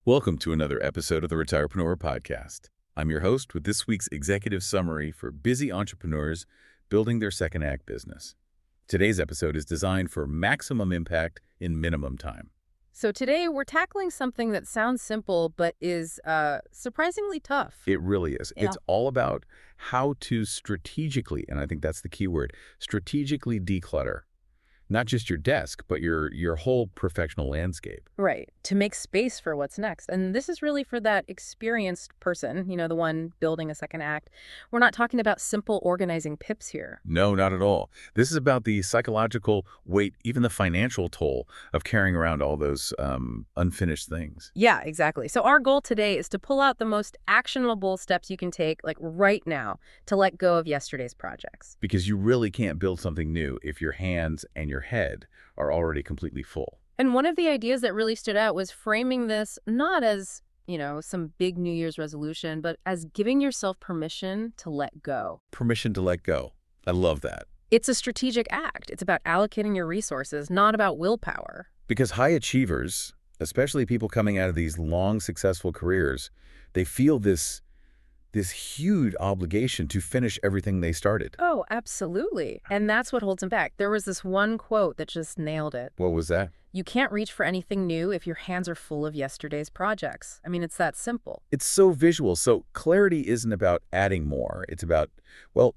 Welcome to another episode of the Retirepreneur Podcast. I'm your host with this week's executive summary for busy entrepreneurs building their second act business. Today's episode is designed for maximum impact in minimum time. So today we're tackling something that sounds simple but is surprisingly tough. It really is. Yeah. It's all about how to strategically, and I think that's the key word, strategically declutter. Not just your desk, but your whole professional landscape. Right, to make space for what's next. And this is really for that experienced person, the one building a second act. We're not talking about simple organizing pips here. No, not at all. This is about the psychological weight, even the financial toll of carrying around all those unfinished things. Yeah, exactly. So our goal today is to pull out the most actionable steps you can take, like right now, to let go of yesterday's projects. Because you really can't build something new if your hands and your head are already completely full. And one of the ideas that really stood out was framing this not as, some big New Year's resolution, but as giving yourself permission to let go. Permission to let go. I love that. It's a strategic act. It's about allocating your resources, not about willpower. Because high achievers, especially people coming out of these long, successful careers, they feel this huge obligation to finish everything they started. Oh, absolutely. And that's what holds them back. There was this one quote that just nailed it. What was that? You can't reach for anything new if your hands are full of yesterday's projects. I mean, it's that simple. It's so visual. So clarity isn't about adding more. It's about,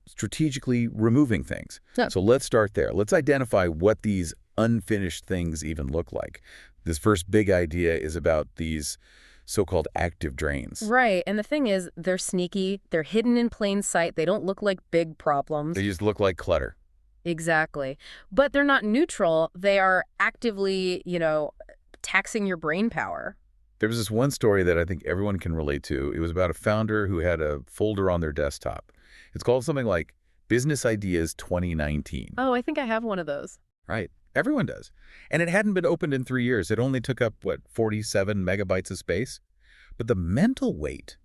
strategically removing things. Yeah. So let's start there. Let's identify what these unfinished things even look like. This first big idea is about these so-called active drains. Right. And the thing is, they're sneaky. They're hidden in plain sight. They don't look like big problems. They just look like clutter. Exactly. But they're not neutral. They are actively, taxing your brain power. There was this one story that I think everyone can relate to. It was about a founder who had a folder on their desktop. It's called something like Business Ideas 2019. Oh, I think I have one of those. Right. Everyone does. And it hadn't been opened in 3 years. It only took up, 47 megabytes of space? But the mental weight,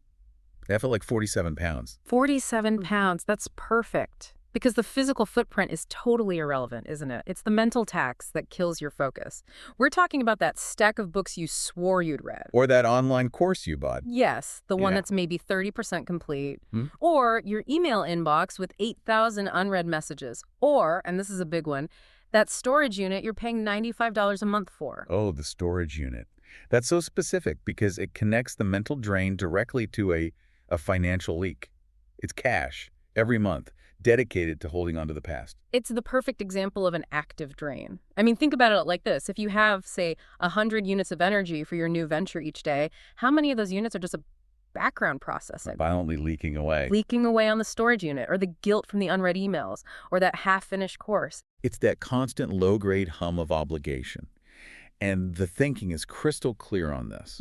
that felt like 47 pounds. 47 pounds. That's perfect. Because the physical footprint is totally irrelevant, isn't it? It's the mental tax that kills your focus. We're talking about that stack of books you swore you'd read. Or that online course you bought. Yes, the one Yeah. that's maybe 30% complete. Hmm? Or your email inbox with 8,000 unread messages. Or, and this is a big one, that storage unit you're paying $95 a month for. Oh, the storage unit. That's so specific because it connects the mental drain directly to a financial leak. It's cash every month dedicated to holding on to the past. It's the perfect example of an active drain. I mean, think about it like this. If you have, say, 100 units of energy for your new venture each day, how many of those units are just a background processing? Violently leaking away. Leaking away on the storage unit, or the guilt from the unread emails, or that half-finished course. It's that constant low-grade hum of obligation. And the thinking is crystal clear on this.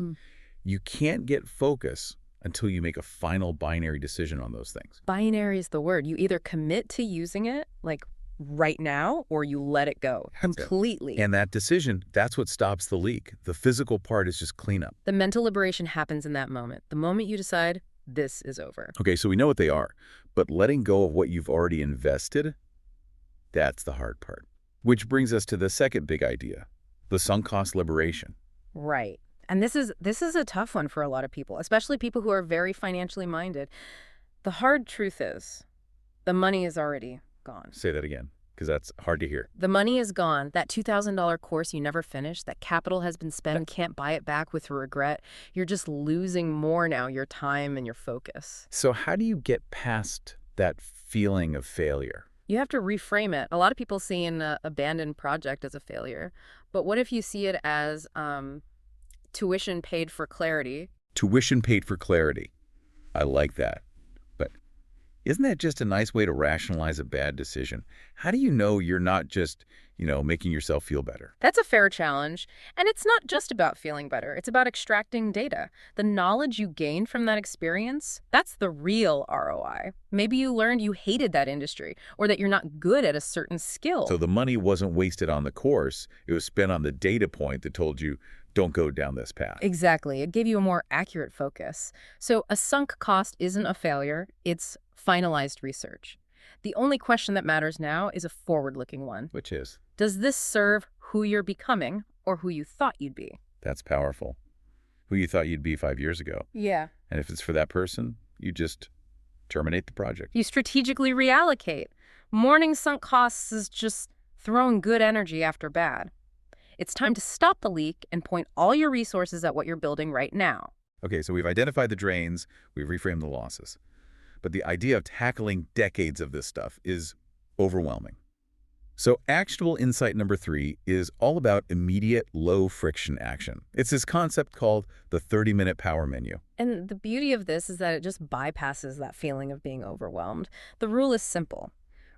You can't get focus until you make a final binary decision on those things. Binary is the word. You either commit to using it, like right now, or you let it go completely. And that decision, that's what stops the leak. The physical part is just cleanup. The mental liberation happens in that moment. The moment you decide, this is over. Okay, so we know what they are. But letting go of what you've already invested, that's the hard part. Which brings us to the second big idea, the sunk cost liberation. Right. And this is a tough one for a lot of people, especially people who are very financially minded. The hard truth is, the money is already gone. Say that again, because that's hard to hear. The money is gone. That $2,000 course you never finished, that capital has been spent and can't buy it back with regret. You're just losing more now, your time and your focus. So how do you get past that feeling of failure? You have to reframe it. A lot of people see an abandoned project as a failure. But what if you see it as tuition paid for clarity? Tuition paid for clarity. I like that. But isn't that just a nice way to rationalize a bad decision? How do you know you're not just, making yourself feel better? That's a fair challenge. And it's not just about feeling better. It's about extracting data. The knowledge you gain from that experience, that's the real ROI. Maybe you learned you hated that industry or that you're not good at a certain skill. So the money wasn't wasted on the course. It was spent on the data point that told you, don't go down this path. Exactly. It gave you a more accurate focus. So a sunk cost isn't a failure. It's finalized research. The only question that matters now is a forward-looking one. Which is? Does this serve who you're becoming or who you thought you'd be? That's powerful. who you thought you'd be 5 years ago. Yeah. And if it's for that person, you just terminate the project. You strategically reallocate. Morning sunk costs is just throwing good energy after bad. It's time to stop the leak and point all your resources at what you're building right now. Okay, so we've identified the drains, we've reframed the losses. But the idea of tackling decades of this stuff is overwhelming. So actionable insight number 3 is all about immediate, low-friction action. It's this concept called the 30-minute power menu. And the beauty of this is that it just bypasses that feeling of being overwhelmed. The rule is simple.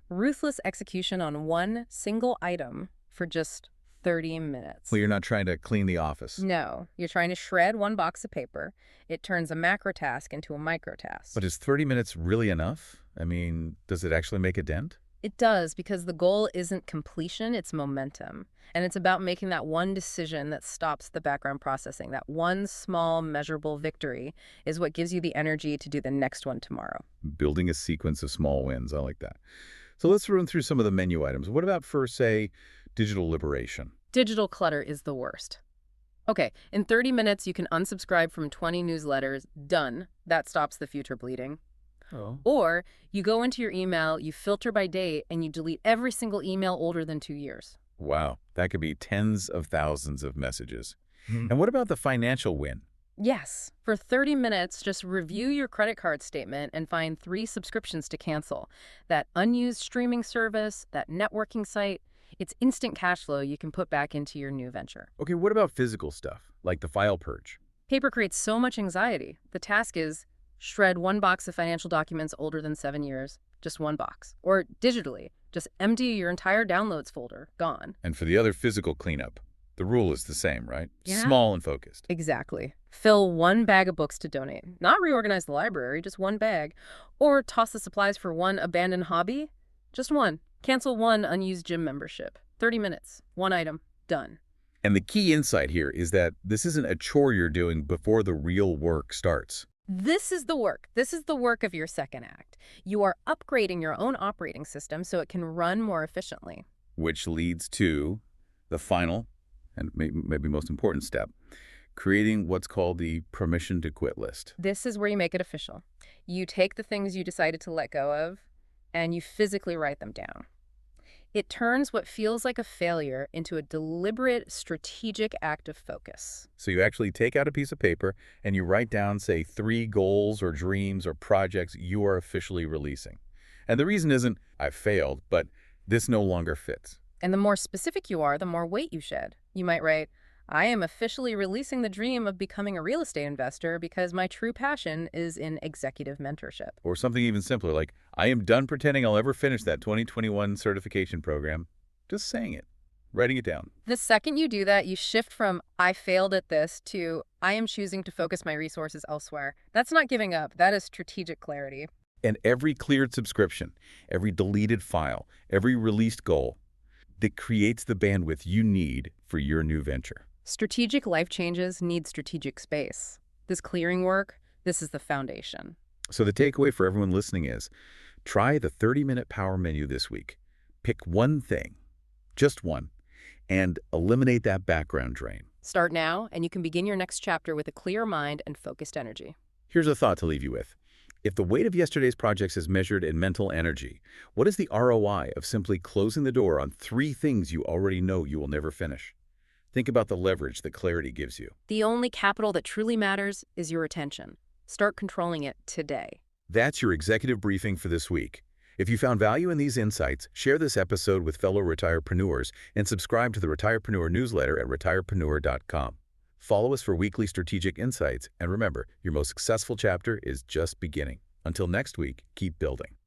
Ruthless execution on one single item for just 30 minutes. Well, you're not trying to clean the office. No, you're trying to shred one box of paper. It turns a macro task into a micro task. But is 30 minutes really enough? I mean, does it actually make a dent? It does, because the goal isn't completion, it's momentum. And it's about making that one decision that stops the background processing. That one small, measurable victory is what gives you the energy to do the next one tomorrow. Building a sequence of small wins. I like that. So let's run through some of the menu items. What about for, say, digital liberation? Digital clutter is the worst. Okay, in 30 minutes, you can unsubscribe from 20 newsletters. Done. That stops the future bleeding. Oh. Or you go into your email, you filter by date, and you delete every single email older than 2 years. Wow, that could be tens of thousands of messages. And what about the financial win? Yes. For 30 minutes, just review your credit card statement and find 3 subscriptions to cancel. That unused streaming service, that networking site, it's instant cash flow you can put back into your new venture. Okay, what about physical stuff, like the file purge? Paper creates so much anxiety. The task is shred one box of financial documents older than 7 years, just one box. Or digitally, just empty your entire downloads folder, gone. And for the other physical cleanup, the rule is the same, right? Yeah. Small and focused. Exactly. Fill one bag of books to donate. Not reorganize the library, just one bag. Or toss the supplies for one abandoned hobby. Just one. Cancel one unused gym membership. 30 minutes. One item. Done. And the key insight here is that this isn't a chore you're doing before the real work starts. This is the work. This is the work of your second act. You are upgrading your own operating system so it can run more efficiently. Which leads to the final and maybe most important step, creating what's called the permission to quit list. This is where you make it official. You take the things you decided to let go of, and you physically write them down. It turns what feels like a failure into a deliberate, strategic act of focus. So you actually take out a piece of paper and you write down, say, 3 goals or dreams or projects you are officially releasing. And the reason isn't, I failed, but this no longer fits. And the more specific you are, the more weight you shed. You might write, I am officially releasing the dream of becoming a real estate investor because my true passion is in executive mentorship. Or something even simpler, like, I am done pretending I'll ever finish that 2021 certification program. Just saying it, writing it down. The second you do that, you shift from, I failed at this, to, I am choosing to focus my resources elsewhere. That's not giving up. That is strategic clarity. And every cleared subscription, every deleted file, every released goal, that creates the bandwidth you need for your new venture. Strategic life changes need strategic space. This clearing work, this is the foundation. So the takeaway for everyone listening is, try the 30-minute power menu this week. Pick one thing, just one, and eliminate that background drain. Start now, and you can begin your next chapter with a clear mind and focused energy. Here's a thought to leave you with. If the weight of yesterday's projects is measured in mental energy, what is the ROI of simply closing the door on 3 things you already know you will never finish? Think about the leverage that clarity gives you. The only capital that truly matters is your attention. Start controlling it today. That's your executive briefing for this week. If you found value in these insights, share this episode with fellow retirepreneurs and subscribe to the Retirepreneur newsletter at retirepreneur.com. Follow us for weekly strategic insights, and remember, your most successful chapter is just beginning. Until next week, keep building.